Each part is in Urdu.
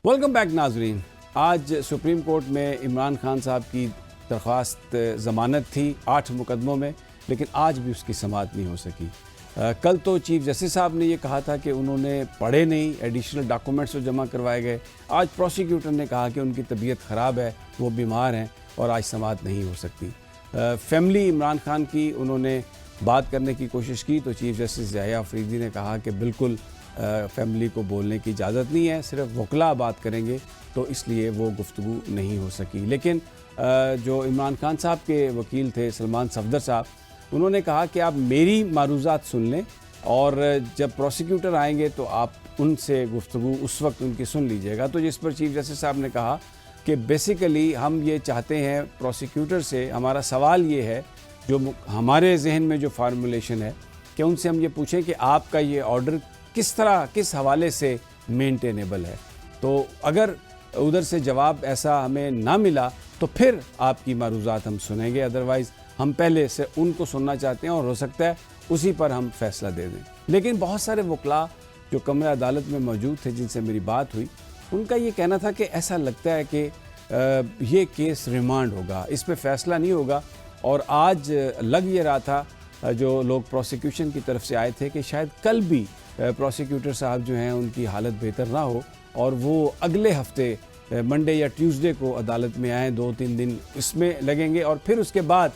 ویلکم بیک ناظرین. آج سپریم کورٹ میں عمران خان صاحب کی درخواست ضمانت تھی 8 مقدموں میں، لیکن آج بھی اس کی سماعت نہیں ہو سکی. کل تو چیف جسٹس صاحب نے یہ کہا تھا کہ انہوں نے پڑھے نہیں، ایڈیشنل ڈاکومنٹس جو جمع کروائے گئے. آج پروسیکیوٹر نے کہا کہ ان کی طبیعت خراب ہے، وہ بیمار ہیں اور آج سماعت نہیں ہو سکتی. فیملی عمران خان کی انہوں نے بات کرنے کی کوشش کی تو چیف جسٹس یحییٰ آفریدی نے کہا کہ بالکل فیملی کو بولنے کی اجازت نہیں ہے، صرف وکلاء بات کریں گے، تو اس لیے وہ گفتگو نہیں ہو سکی. لیکن جو عمران خان صاحب کے وکیل تھے سلمان صفدر صاحب، انہوں نے کہا کہ آپ میری معروضات سن لیں اور جب پروسیکیوٹر آئیں گے تو آپ ان سے گفتگو اس وقت ان کی سن لیجئے گا. تو جس پر چیف جسٹس صاحب نے کہا کہ بیسیکلی ہم یہ چاہتے ہیں پروسیکیوٹر سے، ہمارا سوال یہ ہے جو ہمارے ذہن میں جو فارمولیشن ہے کہ ان سے ہم یہ پوچھیں کہ آپ کا یہ آرڈر کس طرح کس حوالے سے مینٹینیبل ہے. تو اگر ادھر سے جواب ایسا ہمیں نہ ملا تو پھر آپ کی معروضات ہم سنیں گے، ادروائز ہم پہلے سے ان کو سننا چاہتے ہیں اور ہو سکتا ہے اسی پر ہم فیصلہ دے دیں. لیکن بہت سارے وکلاء جو کمرہ عدالت میں موجود تھے جن سے میری بات ہوئی، ان کا یہ کہنا تھا کہ ایسا لگتا ہے کہ یہ کیس ریمانڈ ہوگا، اس پہ فیصلہ نہیں ہوگا. اور آج لگ یہ رہا تھا جو لوگ پروسیکیوشن کی طرف سے آئے تھے کہ شاید کل بھی پروسیکیوٹر صاحب جو ہیں ان کی حالت بہتر نہ ہو اور وہ اگلے ہفتے منڈے یا ٹیوزڈے کو عدالت میں آئیں. 2-3 دن اس میں لگیں گے اور پھر اس کے بعد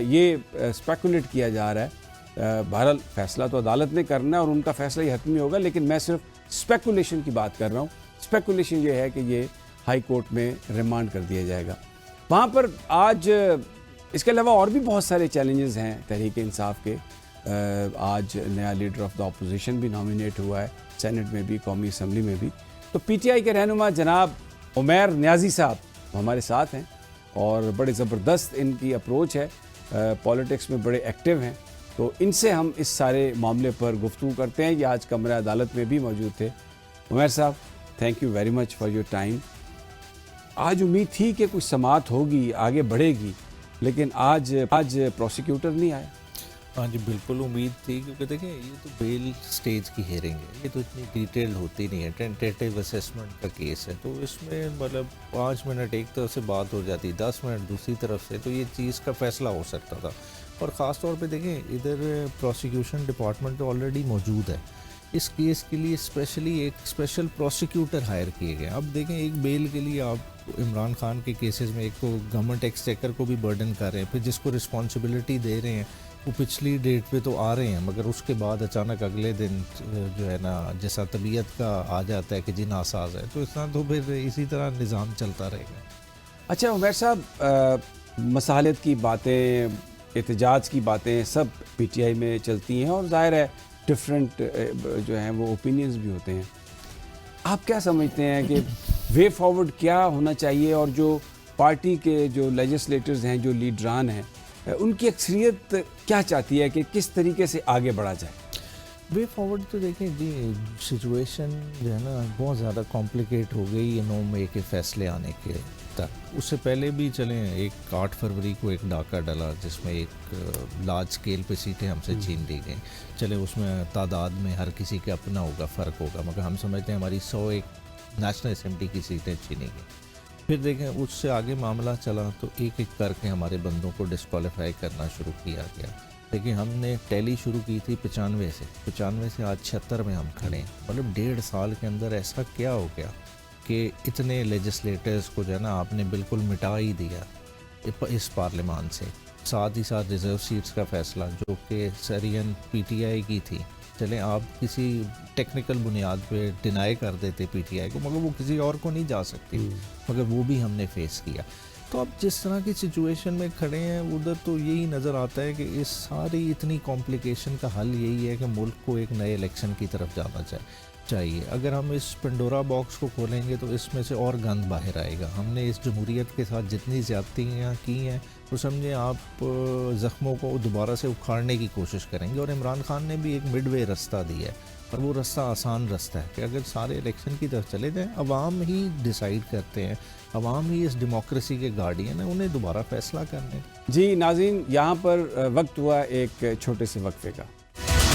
یہ اسپیکولیٹ کیا جا رہا ہے. بہرحال فیصلہ تو عدالت نے کرنا ہے اور ان کا فیصلہ ہی حتمی ہوگا، لیکن میں صرف اسپیکولیشن کی بات کر رہا ہوں. اسپیکولیشن یہ ہے کہ یہ ہائی کورٹ میں ریمانڈ کر دیا جائے گا. وہاں پر آج اس کے علاوہ اور بھی بہت سارے چیلنجز ہیں تحریک انصاف کے. آج نیا لیڈر آف دا اپوزیشن بھی نامینیٹ ہوا ہے، سینٹ میں بھی، قومی اسمبلی میں بھی. تو پی ٹی آئی کے رہنما جناب عمیر نیازی صاحب ہمارے ساتھ ہیں اور بڑے زبردست ان کی اپروچ ہے، پولیٹکس میں بڑے ایکٹیو ہیں. تو ان سے ہم اس سارے معاملے پر گفتگو کرتے ہیں. یہ آج کمرہ عدالت میں بھی موجود تھے. عمیر صاحب، thank you very much for your time. آج امید تھی کہ کچھ سماعت ہوگی، آگے بڑھے گی، لیکن آج پروسیکیوٹر نہیں آئے. ہاں جی، بالکل امید تھی، کیونکہ دیکھیں یہ تو بیل سٹیج کی ہیرنگ ہے، یہ تو اتنی ڈیٹیل ہوتی نہیں ہے. ٹینٹیٹیو اسیسمنٹ کا کیس ہے، تو اس میں مطلب 5 منٹ ایک طرف سے بات ہو جاتی، 10 منٹ دوسری طرف سے، تو یہ چیز کا فیصلہ ہو سکتا تھا. اور خاص طور پہ دیکھیں ادھر پروسیکیوشن ڈپارٹمنٹ تو آلریڈی موجود ہے. اس کیس کے لیے اسپیشلی ایک اسپیشل پروسیکیوٹر ہائر کیے گئے. اب دیکھیں ایک بیل کے لیے آپ عمران خان کے کیسز میں ایک تو گورنمنٹ ایکسچیکر کو بھی برڈن کر رہے ہیں، پھر جس کو رسپانسبلٹی دے رہے ہیں وہ پچھلی ڈیٹ پہ تو آ رہے ہیں، مگر اس کے بعد اچانک اگلے دن جو ہے نا جیسا طبیعت کا آ جاتا ہے کہ جی ناساز ہے، تو اس طرح تو پھر اسی طرح نظام چلتا رہے گا. اچھا عمیر صاحب، مصالحت کی باتیں، احتجاج کی باتیں سب پی ٹی آئی میں چلتی ہیں اور ظاہر ہے ڈفرینٹ جو ہیں وہ اوپینینز بھی ہوتے ہیں. آپ کیا سمجھتے ہیں کہ وے فارورڈ کیا ہونا چاہیے اور جو پارٹی کے جو لیجسلیٹرز ہیں، جو لیڈران ہیں، ان کی اکثریت کیا چاہتی ہے کہ کس طریقے سے آگے بڑھا جائے؟ وے فارورڈ تو دیکھیں جی، سچویشن جو ہے نا بہت زیادہ کمپلیکیٹ ہو گئی ہے 9 مئی کے فیصلے آنے کے تک. اس سے پہلے بھی چلیں، ایک 8 فروری کو ایک ڈاکہ ڈلا جس میں ایک لارج اسکیل پہ سیٹیں ہم سے چھین لی گئیں. چلے اس میں تعداد میں ہر کسی کے اپنا ہوگا، فرق ہوگا، مگر ہم سمجھتے ہیں ہماری 101 نیشنل اسمبلی کی سیٹیں چھینی گئیں. پھر دیکھیں اس سے آگے معاملہ چلا تو ایک ایک کر کے ہمارے بندوں کو ڈسکوالیفائی کرنا شروع کیا گیا. لیکن ہم نے ٹیلی شروع کی تھی 95 سے آج 76 میں ہم کھڑے ہیں. مطلب 1.5 سال کے اندر ایسا کیا ہو گیا کہ اتنے لیجسلیٹرز کو جو ہے نا آپ نے بالکل مٹا ہی دیا اس پارلیمان سے. ساتھ ہی ساتھ ریزرو سیٹس کا فیصلہ جو کہ سرین پی ٹی آئی کی تھی، چلیں آپ کسی ٹیکنیکل بنیاد پہ ڈینائی کر دیتے پی ٹی آئی کو، مگر وہ کسی اور کو نہیں جا سکتی، مگر وہ بھی ہم نے فیس کیا. تو اب جس طرح کی سچویشن میں کھڑے ہیں ادھر تو یہی نظر آتا ہے کہ اس ساری اتنی کمپلیکیشن کا حل یہی ہے کہ ملک کو ایک نئے الیکشن کی طرف جانا چاہیے. اگر ہم اس پنڈورا باکس کو کھولیں گے تو اس میں سے اور گند باہر آئے گا. ہم نے اس جمہوریت کے ساتھ جتنی زیادتیاں کی ہیں تو سمجھیں آپ زخموں کو دوبارہ سے اکھاڑنے کی کوشش کریں گے. اور عمران خان نے بھی ایک مڈ وے رستہ دیا ہے، اور وہ رستہ آسان رستہ ہے کہ اگر سارے الیکشن کی طرف چلے جائیں، عوام ہی ڈیسائیڈ کرتے ہیں، عوام ہی اس ڈیموکریسی کے گارڈین ہیں، انہیں دوبارہ فیصلہ کرنے. جی ناظرین، یہاں پر وقت ہوا ایک چھوٹے سے وقفے کا.